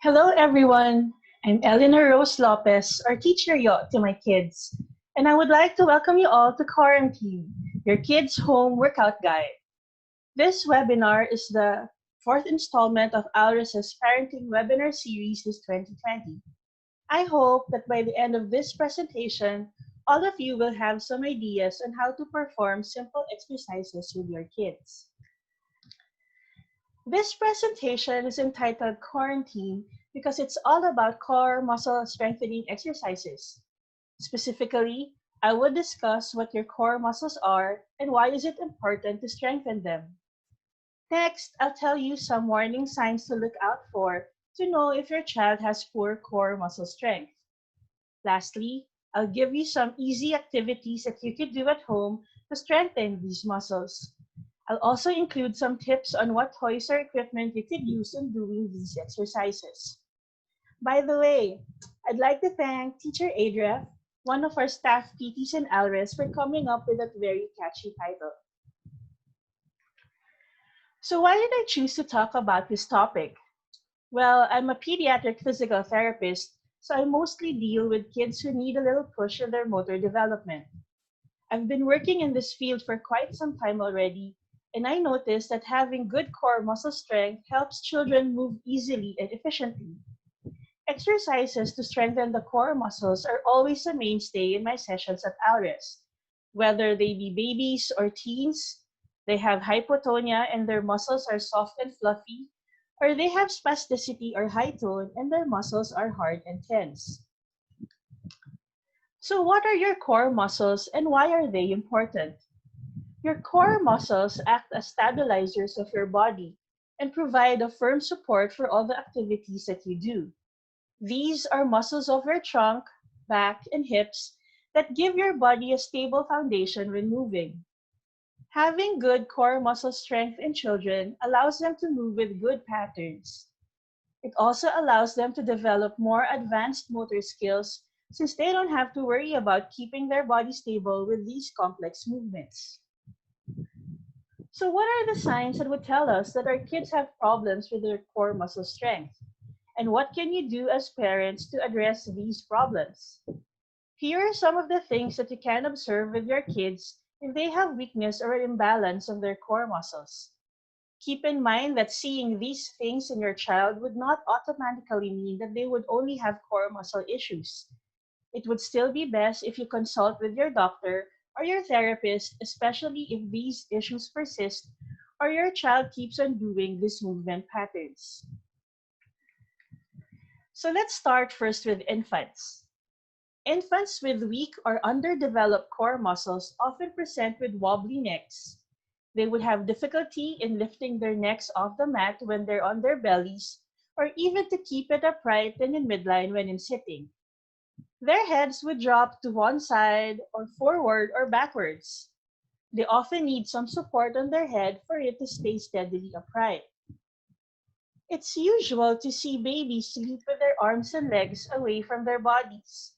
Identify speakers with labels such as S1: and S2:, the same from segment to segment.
S1: Hello, everyone. I'm Eleanor Lopez, or Teacher Yo to my kids, and I would like to welcome you all to COREantine, your kids' home workout guide. This webinar is the fourth installment of ALRES' parenting webinar series this 2020. I hope that by the end of this presentation, all of you will have some ideas on how to perform simple exercises with your kids. This presentation is entitled Quarantine because it's all about core muscle strengthening exercises. Specifically, I would discuss what your core muscles are and why is it important to strengthen them. Next, I'll tell you some warning signs to look out for to know if your child has poor core muscle strength. Lastly, I'll give you some easy activities that you could do at home to strengthen these muscles. I'll also include some tips on what toys or equipment you could use in doing these exercises. By the way, I'd like to thank Teacher Adria, one of our staff PTs in ALRES, for coming up with that very catchy title. So why did I choose to talk about this topic? Well, I'm a pediatric physical therapist, so I mostly deal with kids who need a little push in their motor development. I've been working in this field for quite some time already, and I noticed that having good core muscle strength helps children move easily and efficiently. Exercises to strengthen the core muscles are always a mainstay in my sessions at ALRES. Whether they be babies or teens, they have hypotonia and their muscles are soft and fluffy, or they have spasticity or high tone and their muscles are hard and tense. So what are your core muscles and why are they important? Your core muscles act as stabilizers of your body and provide a firm support for all the activities that you do. These are muscles of your trunk, back, and hips that give your body a stable foundation when moving. Having good core muscle strength in children allows them to move with good patterns. It also allows them to develop more advanced motor skills since they don't have to worry about keeping their body stable with these complex movements. So what are the signs that would tell us that our kids have problems with their core muscle strength? And what can you do as parents to address these problems? Here are some of the things that you can observe with your kids if they have weakness or imbalance of their core muscles. Keep in mind that seeing these things in your child would not automatically mean that they would only have core muscle issues. It would still be best if you consult with your doctor or your therapist, especially if these issues persist or your child keeps on doing these movement patterns. So let's start first with infants. Infants with weak or underdeveloped core muscles often present with wobbly necks. They would have difficulty in lifting their necks off the mat when they're on their bellies, or even to keep it upright and in midline when in sitting. Their heads would drop to one side or forward or backwards. They often need some support on their head for it to stay steadily upright. It's usual to see babies sleep with their arms and legs away from their bodies.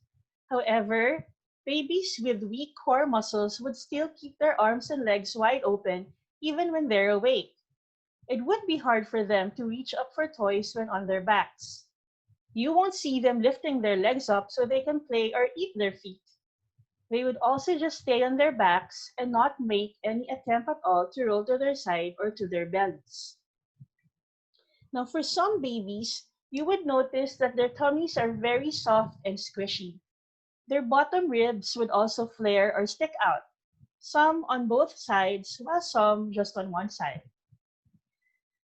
S1: However, babies with weak core muscles would still keep their arms and legs wide open even when they're awake. It would be hard for them to reach up for toys when on their backs. You won't see them lifting their legs up so they can play or eat their feet. They would also just stay on their backs and not make any attempt at all to roll to their side or to their bellies. Now, for some babies, you would notice that their tummies are very soft and squishy. Their bottom ribs would also flare or stick out, some on both sides, while some just on one side.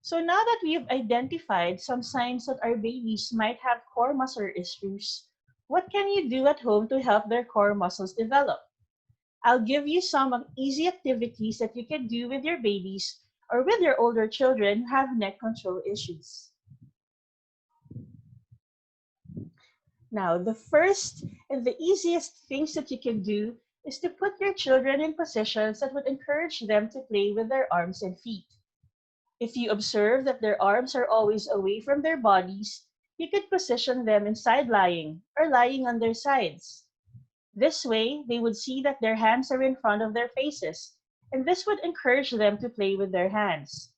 S1: So now that we've identified some signs that our babies might have core muscle issues, what can you do at home to help their core muscles develop? I'll give you some easy activities that you can do with your babies or with your older children who have neck control issues. Now, the first and the easiest things that you can do is to put your children in positions that would encourage them to play with their arms and feet. If you observe that their arms are always away from their bodies, you could position them in side lying or lying on their sides. This way, they would see that their hands are in front of their faces, and this would encourage them to play with their hands.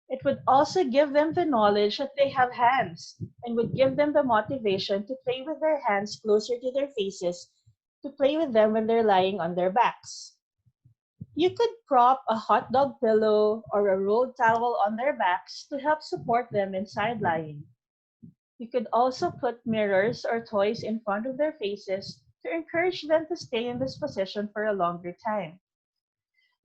S1: It would also give them the knowledge that they have hands and would give them the motivation to play with their hands closer to their faces to play with them when they're lying on their backs. You could prop a hot dog pillow or a rolled towel on their backs to help support them in side lying. You could also put mirrors or toys in front of their faces to encourage them to stay in this position for a longer time.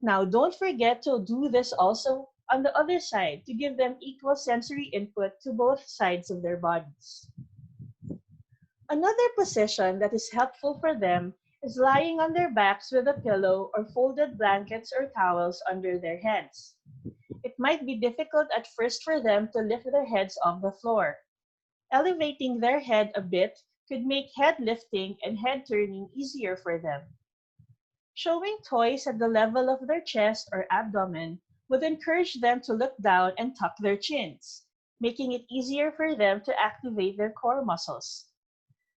S1: Now, don't forget to do this also on the other side to give them equal sensory input to both sides of their bodies. Another position that is helpful for them is lying on their backs with a pillow or folded blankets or towels under their heads. It might be difficult at first for them to lift their heads off the floor. Elevating their head a bit could make head lifting and head turning easier for them. Showing toys at the level of their chest or abdomen would encourage them to look down and tuck their chins, making it easier for them to activate their core muscles.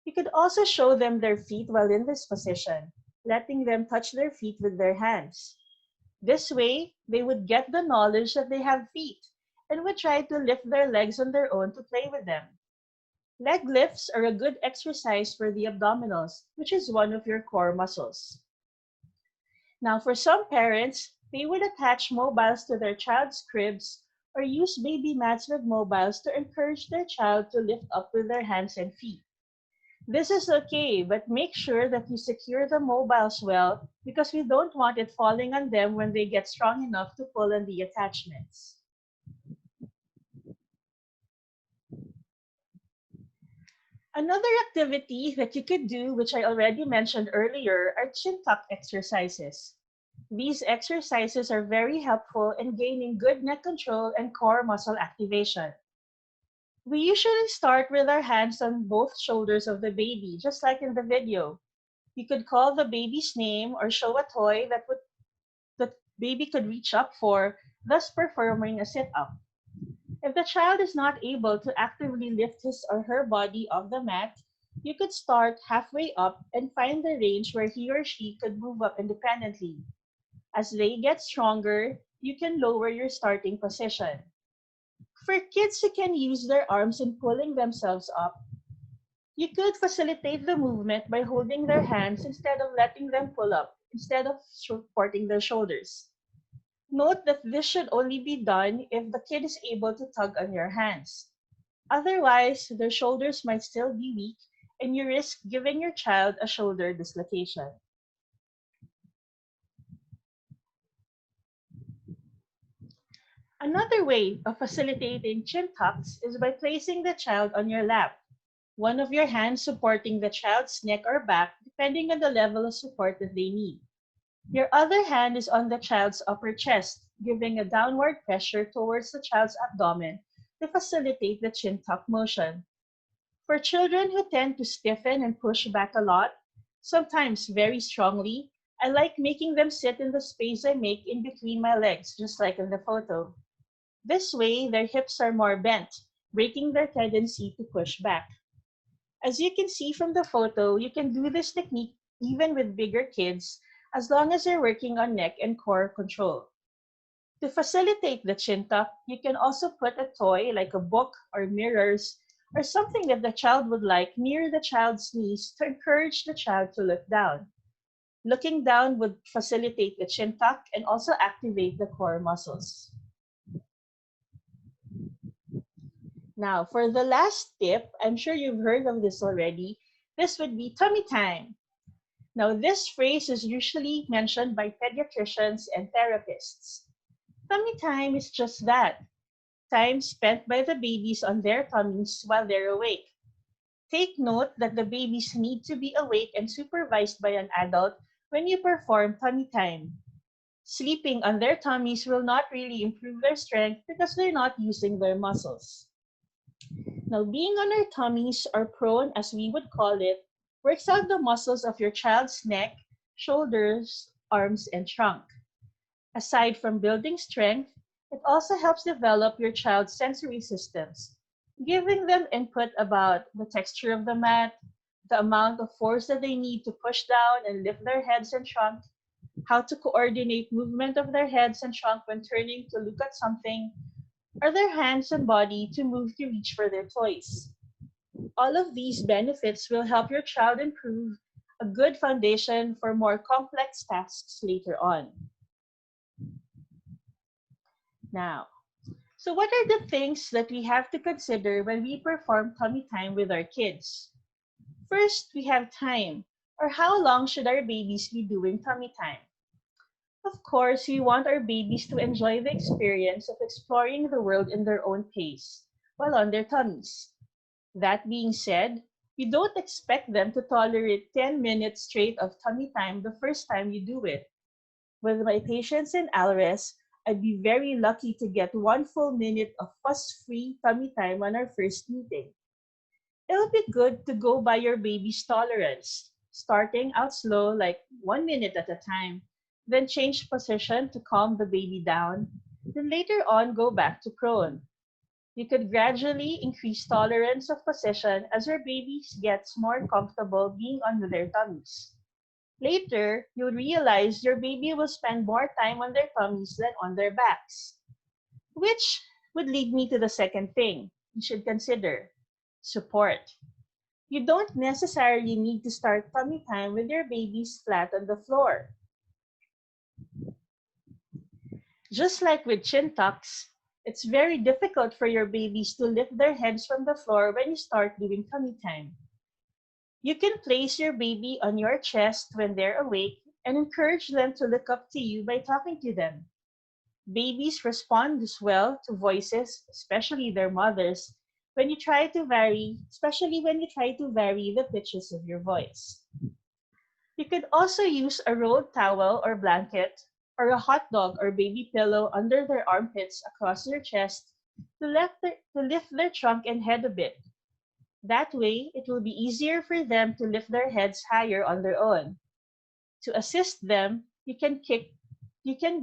S1: You could also show them their feet while in this position, letting them touch their feet with their hands. This way, they would get the knowledge that they have feet and would try to lift their legs on their own to play with them. Leg lifts are a good exercise for the abdominals, which is one of your core muscles. Now, for some parents, they would attach mobiles to their child's cribs or use baby mats with mobiles to encourage their child to lift up with their hands and feet. This is okay, but make sure that you secure the mobiles well because we don't want it falling on them when they get strong enough to pull on the attachments. Another activity that you could do, which I already mentioned earlier, are chin tuck exercises. These exercises are very helpful in gaining good neck control and core muscle activation. We usually start with our hands on both shoulders of the baby, just like in the video. You could call the baby's name or show a toy that the baby could reach up for, thus performing a sit-up. If the child is not able to actively lift his or her body off the mat, you could start halfway up and find the range where he or she could move up independently. As they get stronger, you can lower your starting position. For kids who can use their arms in pulling themselves up, you could facilitate the movement by holding their hands instead of letting them pull up, instead of supporting their shoulders. Note that this should only be done if the kid is able to tug on your hands. Otherwise, their shoulders might still be weak and you risk giving your child a shoulder dislocation. Another way of facilitating chin tucks is by placing the child on your lap, one of your hands supporting the child's neck or back depending on the level of support that they need. Your other hand is on the child's upper chest, giving a downward pressure towards the child's abdomen to facilitate the chin tuck motion. For children who tend to stiffen and push back a lot, sometimes very strongly, I like making them sit in the space I make in between my legs, just like in the photo. This way, their hips are more bent, breaking their tendency to push back. As you can see from the photo, you can do this technique even with bigger kids as long as you're working on neck and core control. To facilitate the chin tuck, you can also put a toy like a book or mirrors or something that the child would like near the child's knees to encourage the child to look down. Looking down would facilitate the chin tuck and also activate the core muscles. Now, for the last tip, I'm sure you've heard of this already. This would be tummy time. Now, this phrase is usually mentioned by pediatricians and therapists. Tummy time is just that, time spent by the babies on their tummies while they're awake. Take note that the babies need to be awake and supervised by an adult when you perform tummy time. Sleeping on their tummies will not really improve their strength because they're not using their muscles. Now, being on our tummies or prone, as we would call it, works out the muscles of your child's neck, shoulders, arms, and trunk. Aside from building strength, it also helps develop your child's sensory systems, giving them input about the texture of the mat, the amount of force that they need to push down and lift their heads and trunk, how to coordinate movement of their heads and trunk when turning to look at something, or their hands and body to move to reach for their toys. All of these benefits will help your child improve a good foundation for more complex tasks later on. Now, so what are the things that we have to consider when we perform tummy time with our kids? First, we have time, or how long should our babies be doing tummy time? Of course, we want our babies to enjoy the experience of exploring the world in their own pace while on their tummies. That being said, you don't expect them to tolerate 10 minutes straight of tummy time the first time you do it. With my patients in ALRES, I'd be very lucky to get 1 full minute of fuss-free tummy time on our first meeting. It'll be good to go by your baby's tolerance, starting out slow, like 1 minute at a time, then change position to calm the baby down, then later on go back to prone. You could gradually increase tolerance of position as your baby gets more comfortable being on their tummies. Later, you'll realize your baby will spend more time on their tummies than on their backs, which would lead me to the second thing you should consider: support. You don't necessarily need to start tummy time with your babies flat on the floor. Just like with chin tucks, it's very difficult for your babies to lift their heads from the floor when you start doing tummy time. You can place your baby on your chest when they're awake and encourage them to look up to you by talking to them. Babies respond as well to voices, especially their mothers, especially when you try to vary the pitches of your voice. You could also use a rolled towel or blanket or a hot dog or baby pillow under their armpits across their chest to lift their trunk and head a bit. That way, it will be easier for them to lift their heads higher on their own. To assist them, you can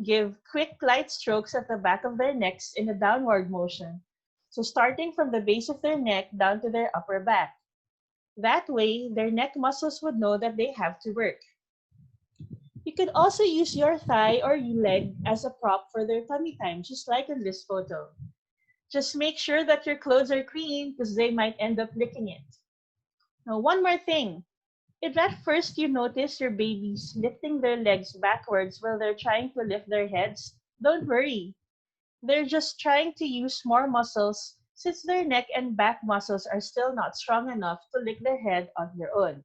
S1: give quick light strokes at the back of their necks in a downward motion. So starting from the base of their neck down to their upper back. That way, their neck muscles would know that they have to work. You could also use your thigh or your leg as a prop for their tummy time, just like in this photo. Just make sure that your clothes are clean because they might end up licking it. Now, one more thing. If at first you notice your babies lifting their legs backwards while they're trying to lift their heads, don't worry. They're just trying to use more muscles since their neck and back muscles are still not strong enough to lift their head on their own.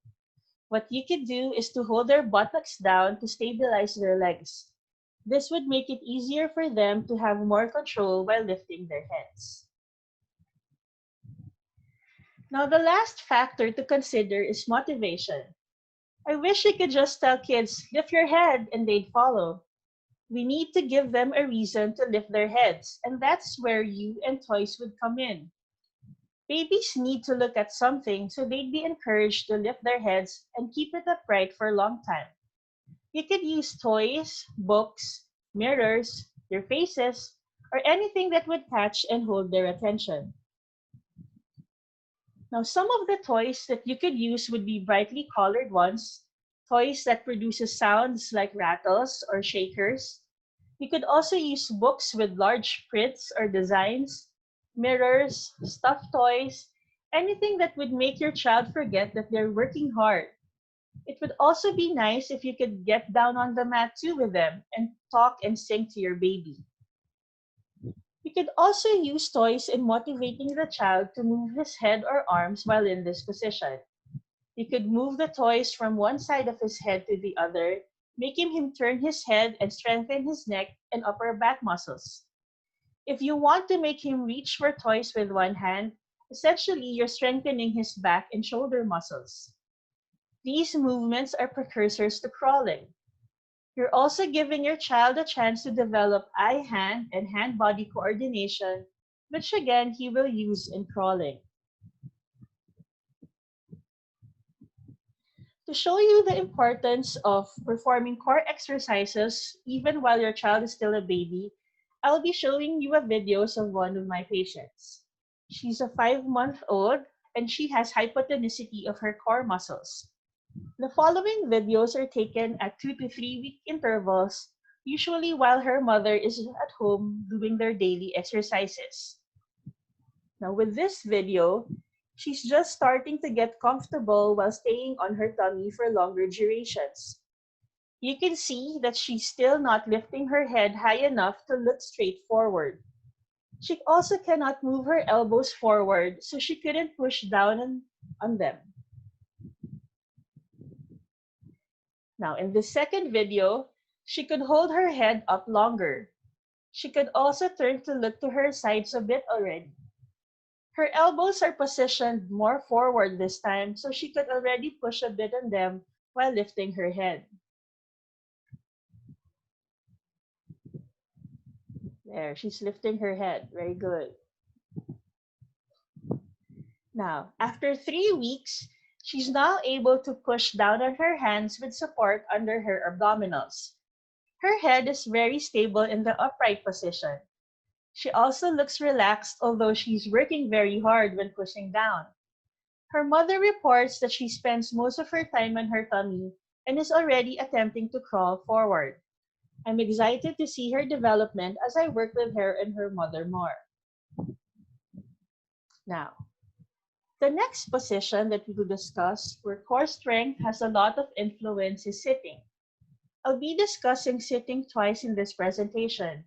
S1: What you could do is to hold their buttocks down to stabilize their legs. This would make it easier for them to have more control while lifting their heads. Now, the last factor to consider is motivation. I wish I could just tell kids, lift your head, and they'd follow. We need to give them a reason to lift their heads, and that's where you and toys would come in. Babies need to look at something so they'd be encouraged to lift their heads and keep it upright for a long time. You could use toys, books, mirrors, their faces, or anything that would catch and hold their attention. Now, some of the toys that you could use would be brightly colored ones, toys that produces sounds like rattles or shakers. You could also use books with large prints or designs, mirrors, stuffed toys, anything that would make your child forget that they're working hard. It would also be nice if you could get down on the mat too with them and talk and sing to your baby. You could also use toys in motivating the child to move his head or arms while in this position. You could move the toys from one side of his head to the other, making him turn his head and strengthen his neck and upper back muscles. If you want to make him reach for toys with one hand, essentially you're strengthening his back and shoulder muscles. These movements are precursors to crawling. You're also giving your child a chance to develop eye-hand and hand-body coordination, which again he will use in crawling. To show you the importance of performing core exercises even while your child is still a baby, I'll be showing you a videos of one of my patients. She's a 5-month-old and she has hypotonicity of her core muscles. The following videos are taken at 2 to 3 week intervals usually while her mother is at home doing their daily exercises. Now, with this video, she's just starting to get comfortable while staying on her tummy for longer durations. You can see that she's still not lifting her head high enough to look straight forward. She also cannot move her elbows forward, so she couldn't push down on them. Now, in the second video, she could hold her head up longer. She could also turn to look to her sides a bit already. Her elbows are positioned more forward this time, so she could already push a bit on them while lifting her head. There, she's lifting her head. Very good. Now, after 3 weeks, she's now able to push down on her hands with support under her abdominals. Her head is very stable in the upright position. She also looks relaxed, although she's working very hard when pushing down. Her mother reports that she spends most of her time on her tummy and is already attempting to crawl forward. I'm excited to see her development as I work with her and her mother more. Now, the next position that we will discuss where core strength has a lot of influence is sitting. I'll be discussing sitting twice in this presentation.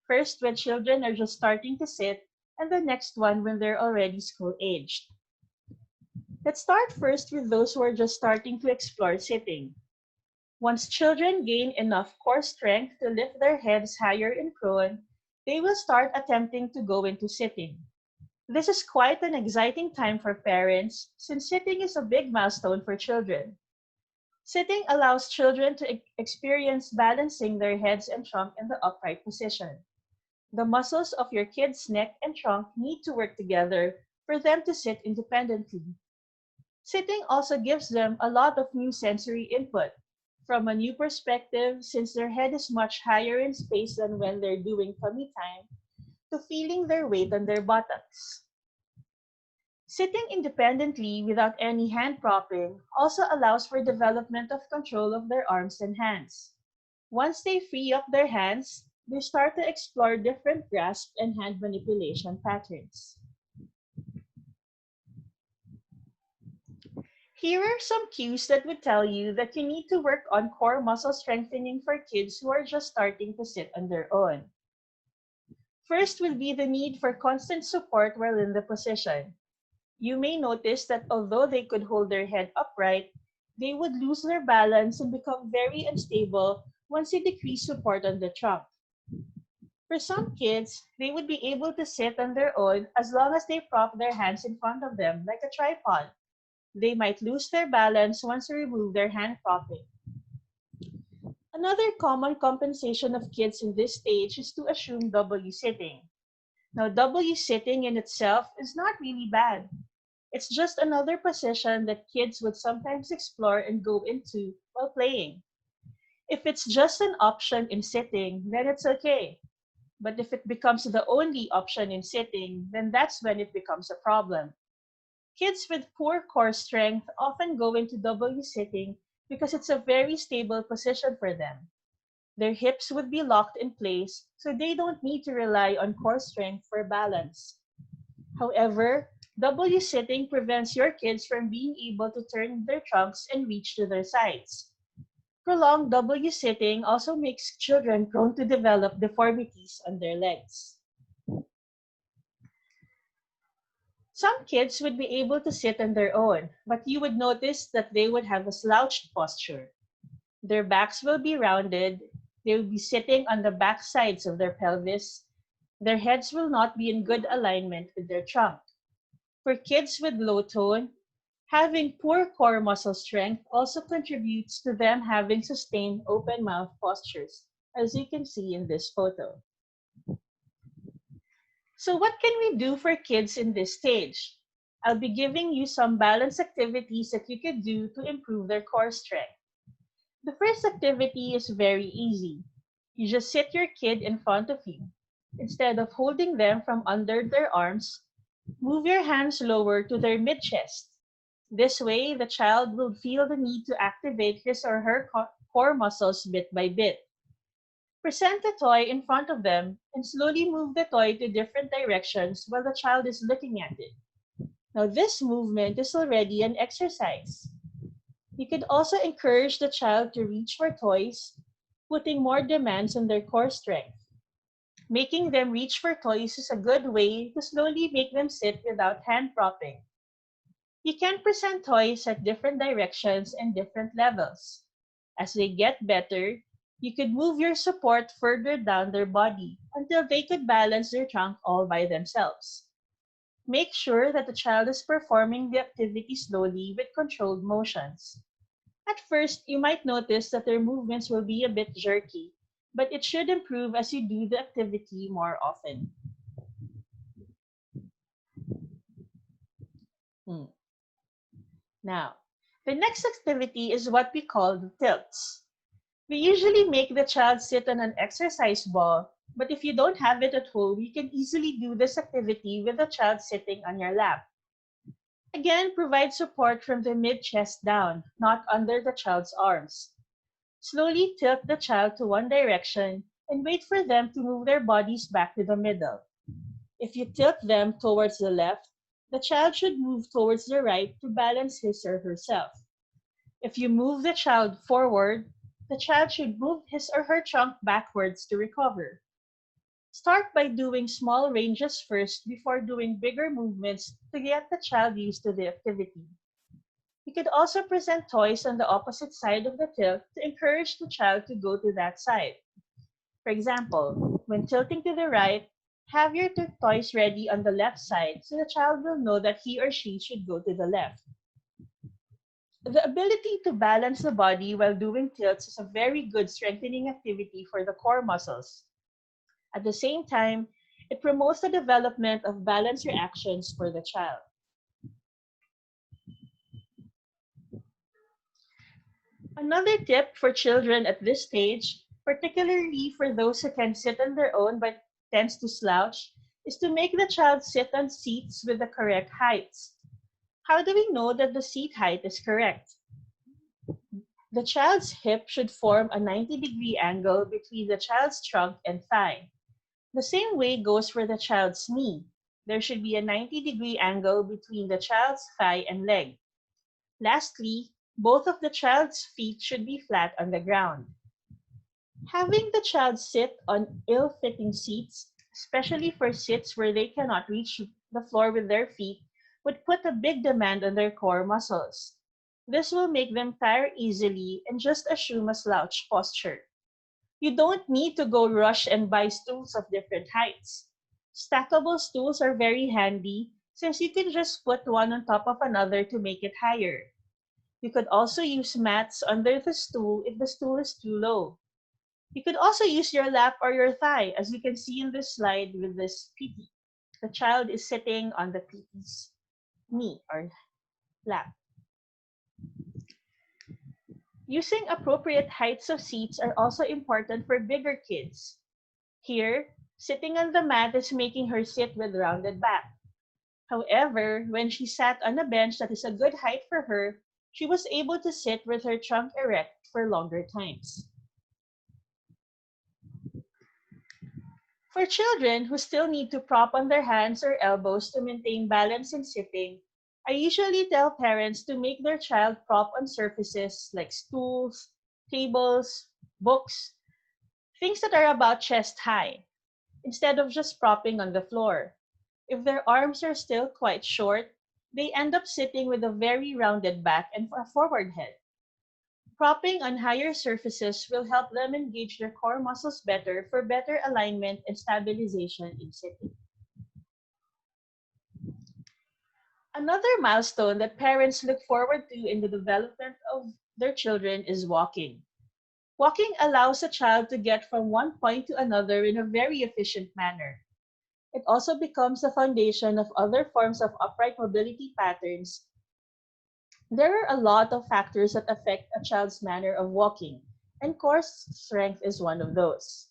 S1: First, when children are just starting to sit, and the next one when they're already school-aged. Let's start first with those who are just starting to explore sitting. Once children gain enough core strength to lift their heads higher in prone, they will start attempting to go into sitting. This is quite an exciting time for parents since sitting is a big milestone for children. Sitting allows children to experience balancing their heads and trunk in the upright position. The muscles of your kid's neck and trunk need to work together for them to sit independently. Sitting also gives them a lot of new sensory input from a new perspective since their head is much higher in space than when they're doing tummy time to feeling their weight on their buttocks. Sitting independently without any hand propping also allows for development of control of their arms and hands. Once they free up their hands, they start to explore different grasp and hand manipulation patterns. Here are some cues that would tell you that you need to work on core muscle strengthening for kids who are just starting to sit on their own. First will be the need for constant support while in the position. You may notice that although they could hold their head upright, they would lose their balance and become very unstable once they decrease support on the trunk. For some kids, they would be able to sit on their own as long as they prop their hands in front of them like a tripod. They might lose their balance once they remove their hand propping. Another common compensation of kids in this stage is to assume W sitting. Now, W sitting in itself is not really bad. It's just another position that kids would sometimes explore and go into while playing. If it's just an option in sitting, then it's okay. But if it becomes the only option in sitting, then that's when it becomes a problem. Kids with poor core strength often go into W sitting because it's a very stable position for them. Their hips would be locked in place, so they don't need to rely on core strength for balance. However, W sitting prevents your kids from being able to turn their trunks and reach to their sides. Prolonged W sitting also makes children prone to develop deformities on their legs. Some kids would be able to sit on their own, but you would notice that they would have a slouched posture. Their backs will be rounded, they will be sitting on the back sides of their pelvis, their heads will not be in good alignment with their trunk. For kids with low tone, having poor core muscle strength also contributes to them having sustained open mouth postures, as you can see in this photo. So what can we do for kids in this stage? I'll be giving you some balance activities that you could do to improve their core strength. The first activity is very easy. You just sit your kid in front of you. Instead of holding them from under their arms, move your hands lower to their mid-chest. This way, the child will feel the need to activate his or her core muscles bit by bit. Present the toy in front of them and slowly move the toy to different directions while the child is looking at it. Now, this movement is already an exercise. You could also encourage the child to reach for toys, putting more demands on their core strength. Making them reach for toys is a good way to slowly make them sit without hand propping. You can present toys at different directions and different levels. As they get better, you could move your support further down their body until they could balance their trunk all by themselves. Make sure that the child is performing the activity slowly with controlled motions. At first, you might notice that their movements will be a bit jerky, but it should improve as you do the activity more often. Hmm. Now, the next activity is what we call the tilts. We usually make the child sit on an exercise ball, but if you don't have it at home, you can easily do this activity with the child sitting on your lap. Again, provide support from the mid-chest down, not under the child's arms. Slowly tilt the child to one direction and wait for them to move their bodies back to the middle. If you tilt them towards the left, the child should move towards the right to balance his or herself. If you move the child forward, the child should move his or her trunk backwards to recover. Start by doing small ranges first before doing bigger movements to get the child used to the activity. You could also present toys on the opposite side of the tilt to encourage the child to go to that side. For example, when tilting to the right, have your toys ready on the left side so the child will know that he or she should go to the left. The ability to balance the body while doing tilts is a very good strengthening activity for the core muscles. At the same time, it promotes the development of balance reactions for the child. Another tip for children at this stage, particularly for those who can sit on their own but tends to slouch, is to make the child sit on seats with the correct heights. How do we know that the seat height is correct? The child's hip should form a 90-degree angle between the child's trunk and thigh. The same way goes for the child's knee. There should be a 90-degree angle between the child's thigh and leg. Lastly, both of the child's feet should be flat on the ground. Having the child sit on ill-fitting seats, especially for sits where they cannot reach the floor with their feet, would put a big demand on their core muscles. This will make them tire easily and just assume a slouch posture. You don't need to go rush and buy stools of different heights. Stackable stools are very handy since you can just put one on top of another to make it higher. You could also use mats under the stool if the stool is too low. You could also use your lap or your thigh, as you can see in this slide with this PT. The child is sitting on the PT's knee or lap. Using appropriate heights of seats are also important for bigger kids. Here, sitting on the mat is making her sit with rounded back. However, when she sat on a bench that is a good height for her, she was able to sit with her trunk erect for longer times. For children who still need to prop on their hands or elbows to maintain balance in sitting, I usually tell parents to make their child prop on surfaces like stools, tables, books, things that are about chest high, instead of just propping on the floor. If their arms are still quite short, they end up sitting with a very rounded back and a forward head. Propping on higher surfaces will help them engage their core muscles better for better alignment and stabilization in sitting. Another milestone that parents look forward to in the development of their children is walking. Walking allows a child to get from one point to another in a very efficient manner. It also becomes the foundation of other forms of upright mobility patterns. There are a lot of factors that affect a child's manner of walking, and core strength is one of those.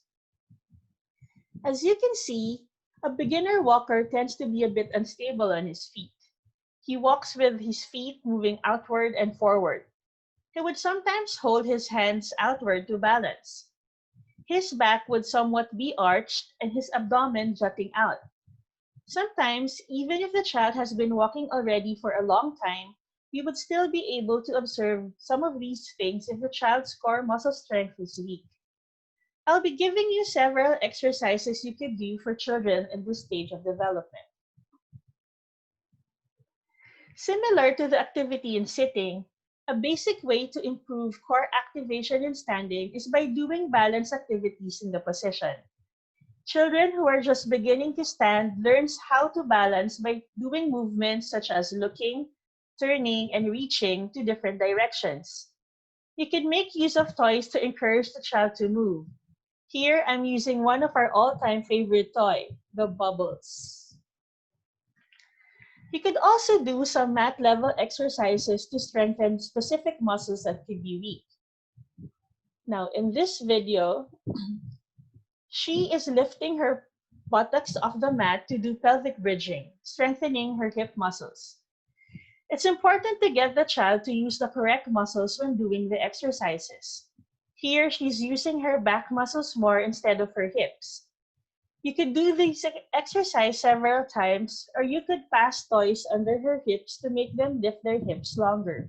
S1: As you can see, a beginner walker tends to be a bit unstable on his feet. He walks with his feet moving outward and forward. He would sometimes hold his hands outward to balance. His back would somewhat be arched and his abdomen jutting out. Sometimes, even if the child has been walking already for a long time, we would still be able to observe some of these things if the child's core muscle strength is weak. I'll be giving you several exercises you could do for children in this stage of development. Similar to the activity in sitting, a basic way to improve core activation in standing is by doing balance activities in the position. Children who are just beginning to stand learns how to balance by doing movements such as looking, turning, and reaching to different directions. You can make use of toys to encourage the child to move. Here, I'm using one of our all-time favorite toy, the bubbles. You could also do some mat level exercises to strengthen specific muscles that could be weak. Now, in this video, she is lifting her buttocks off the mat to do pelvic bridging, strengthening her hip muscles. It's important to get the child to use the correct muscles when doing the exercises. Here, she's using her back muscles more instead of her hips. You could do this exercise several times, or you could pass toys under her hips to make them lift their hips longer.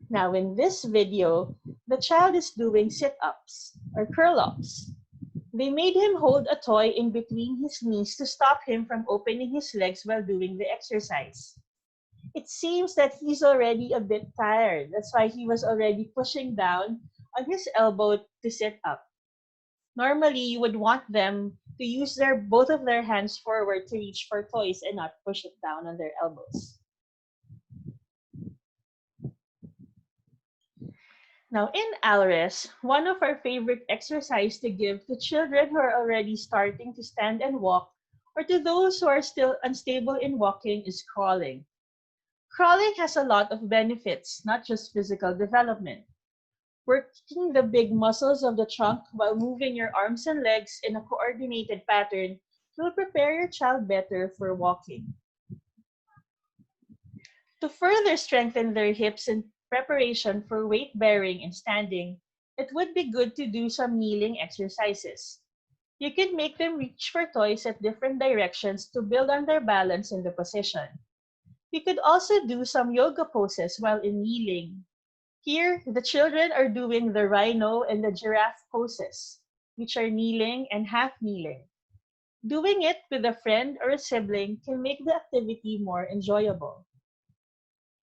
S1: Now, in this video, the child is doing sit-ups or curl-ups. They made him hold a toy in between his knees to stop him from opening his legs while doing the exercise. It seems that he's already a bit tired. That's why he was already pushing down on his elbow to sit up. Normally, you would want them to use both of their hands forward to reach for toys and not push it down on their elbows. Now, in ALRES, one of our favorite exercises to give to children who are already starting to stand and walk, or to those who are still unstable in walking, is crawling. Crawling has a lot of benefits, not just physical development. Working the big muscles of the trunk while moving your arms and legs in a coordinated pattern will prepare your child better for walking. To further strengthen their hips in preparation for weight bearing and standing, it would be good to do some kneeling exercises. You can make them reach for toys at different directions to build on their balance in the position. You could also do some yoga poses while in kneeling. Here, the children are doing the rhino and the giraffe poses, which are kneeling and half kneeling. Doing it with a friend or a sibling can make the activity more enjoyable.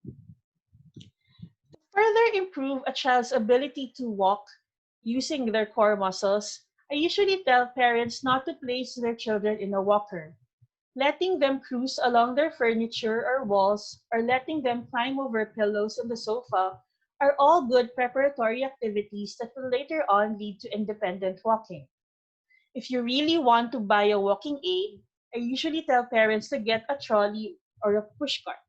S1: To further improve a child's ability to walk using their core muscles, I usually tell parents not to place their children in a walker. Letting them cruise along their furniture or walls, or letting them climb over pillows on the sofa are all good preparatory activities that will later on lead to independent walking. If you really want to buy a walking aid, I usually tell parents to get a trolley or a pushcart.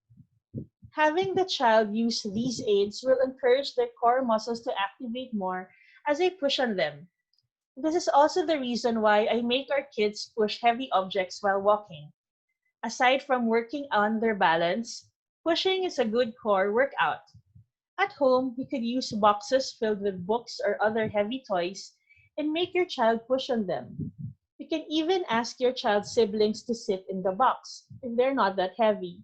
S1: Having the child use these aids will encourage their core muscles to activate more as they push on them. This is also the reason why I make our kids push heavy objects while walking. Aside from working on their balance, pushing is a good core workout. At home, you could use boxes filled with books or other heavy toys and make your child push on them. You can even ask your child's siblings to sit in the box if they're not that heavy.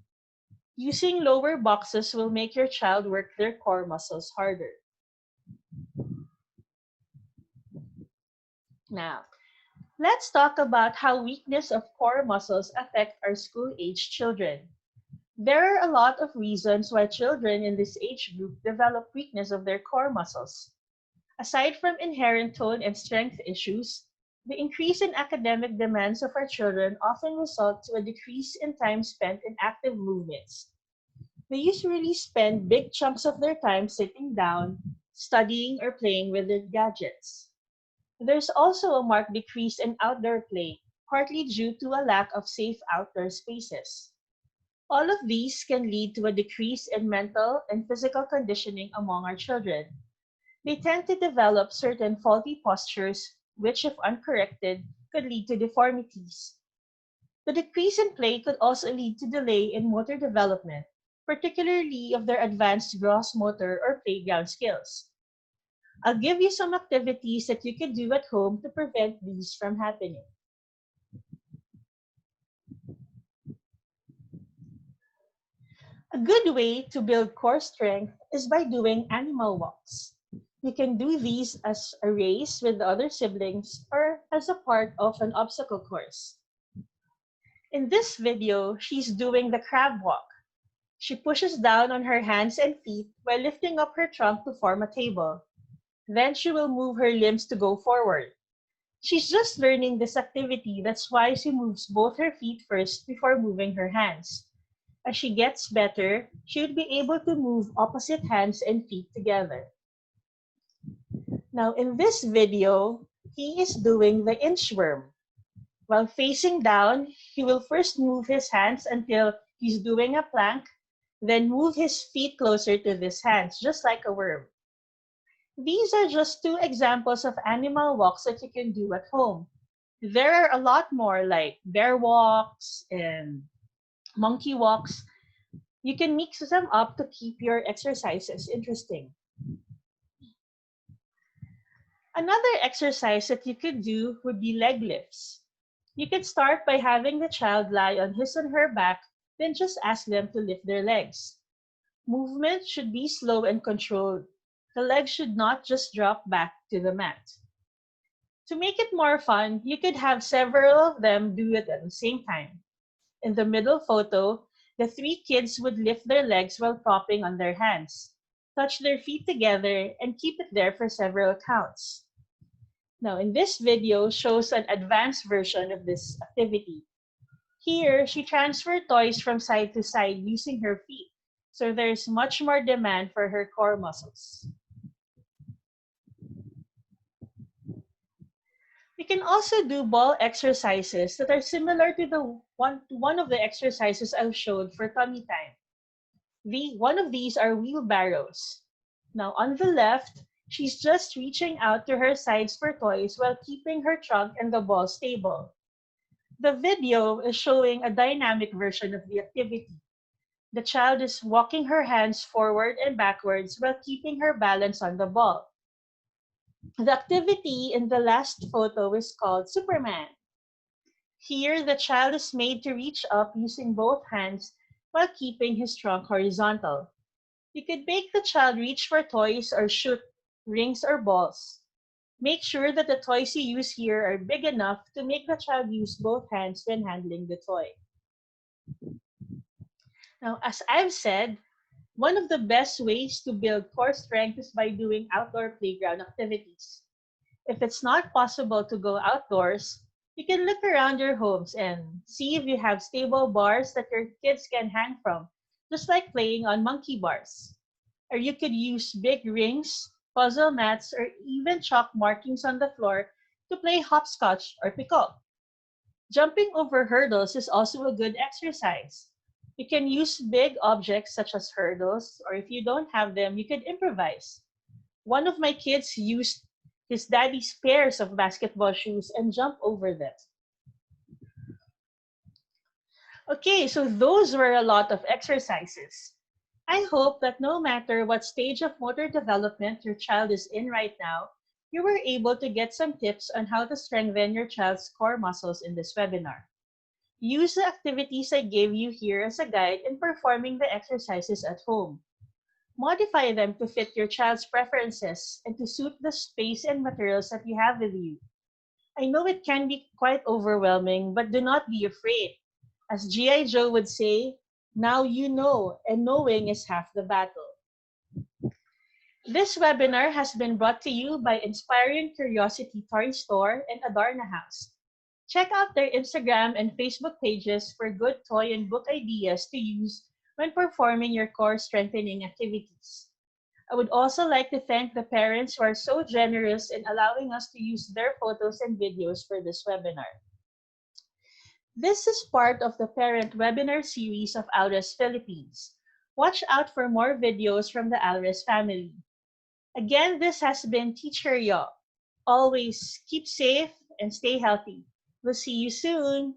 S1: Using lower boxes will make your child work their core muscles harder. Now, let's talk about how weakness of core muscles affect our school-age children. There are a lot of reasons why children in this age group develop weakness of their core muscles. Aside from inherent tone and strength issues, the increase in academic demands of our children often result to a decrease in time spent in active movements. They usually spend big chunks of their time sitting down, studying, or playing with their gadgets. There's also a marked decrease in outdoor play, partly due to a lack of safe outdoor spaces. All of these can lead to a decrease in mental and physical conditioning among our children. They tend to develop certain faulty postures, which, if uncorrected, could lead to deformities. The decrease in play could also lead to delay in motor development, particularly of their advanced gross motor or playground skills. I'll give you some activities that you can do at home to prevent these from happening. A good way to build core strength is by doing animal walks. You can do these as a race with the other siblings or as a part of an obstacle course. In this video, she's doing the crab walk. She pushes down on her hands and feet while lifting up her trunk to form a table. Then she will move her limbs to go forward. She's just learning this activity, that's why she moves both her feet first before moving her hands. As she gets better, she would be able to move opposite hands and feet together. Now in this video, he is doing the inchworm. While facing down, he will first move his hands until he's doing a plank, then move his feet closer to these hands, just like a worm. These are just two examples of animal walks that you can do at home. There are a lot more like bear walks and monkey walks. You can mix them up to keep your exercises interesting. Another exercise that you could do would be leg lifts. You can start by having the child lie on his or her back, then just ask them to lift their legs. Movement should be slow and controlled. The legs should not just drop back to the mat. To make it more fun, you could have several of them do it at the same time. In the middle photo, the three kids would lift their legs while propping on their hands, touch their feet together, and keep it there for several counts. Now, in this video shows an advanced version of this activity. Here, she transferred toys from side to side using her feet, so there's much more demand for her core muscles. We can also do ball exercises that are similar to one of the exercises I've showed for tummy time. One of these are wheelbarrows. Now on the left, she's just reaching out to her sides for toys while keeping her trunk and the ball stable. The video is showing a dynamic version of the activity. The child is walking her hands forward and backwards while keeping her balance on the ball. The activity in the last photo is called Superman. Here, the child is made to reach up using both hands while keeping his trunk horizontal. You could make the child reach for toys or shoot rings or balls. Make sure that the toys you use here are big enough to make the child use both hands when handling the toy. Now, as I've said, one of the best ways to build core strength is by doing outdoor playground activities. If it's not possible to go outdoors, you can look around your homes and see if you have stable bars that your kids can hang from, just like playing on monkey bars. Or you could use big rings, puzzle mats, or even chalk markings on the floor to play hopscotch or pickle. Jumping over hurdles is also a good exercise. You can use big objects such as hurdles, or if you don't have them, you could improvise. One of my kids used his daddy's pairs of basketball shoes and jumped over them. Okay, so those were a lot of exercises. I hope that no matter what stage of motor development your child is in right now, you were able to get some tips on how to strengthen your child's core muscles in this webinar. Use the activities I gave you here as a guide in performing the exercises at home. Modify them to fit your child's preferences and to suit the space and materials that you have with you. I know it can be quite overwhelming, but do not be afraid. As G.I. Joe would say, now you know, and knowing is half the battle. This webinar has been brought to you by Inspiring Curiosity Toy Store and Adarna House. Check out their Instagram and Facebook pages for good toy and book ideas to use when performing your core strengthening activities. I would also like to thank the parents who are so generous in allowing us to use their photos and videos for this webinar. This is part of the parent webinar series of ALRES Philippines. Watch out for more videos from the ALRES family. Again, this has been Teacher Yo. Always keep safe and stay healthy. We'll see you soon.